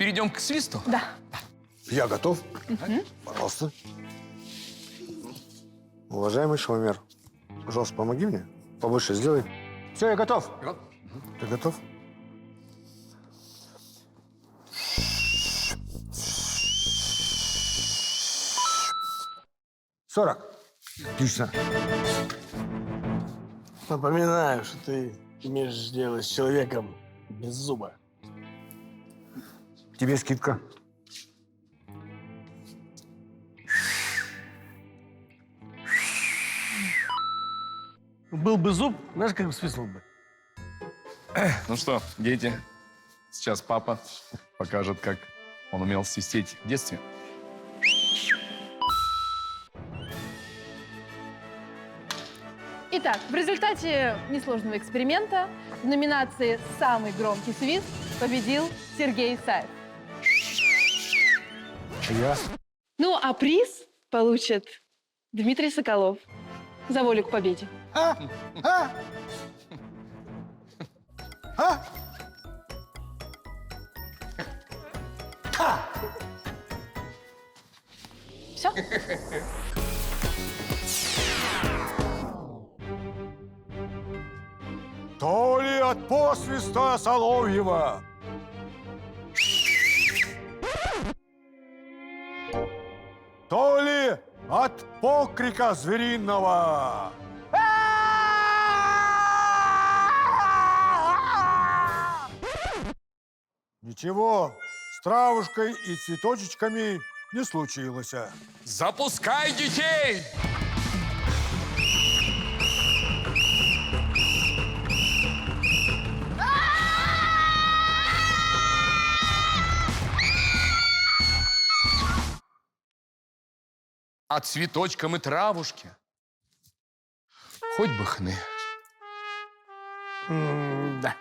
перейдем к свисту? Да. Я готов. Пожалуйста. Уважаемый шумер, пожалуйста, помоги мне. Побольше сделай. Все, я готов. Ты готов? «40». Отлично. Напоминаю, что ты имеешь дело с человеком без зуба. Тебе скидка. Был бы зуб, знаешь, как бы свистнул бы. Ну что, дети, сейчас папа покажет, как он умел свистеть в детстве. Итак, в результате несложного эксперимента в номинации «Самый громкий свист» победил Сергей Исаев. Я? Ну, а приз получит Дмитрий Соколов за волю к победе. Все? То ли от посвиста Соловьева, то ли от покрика звериного. Ничего с травушкой и цветочечками не случилось. Запускай детей! А цветочкам и травушке хоть бы хны. Да.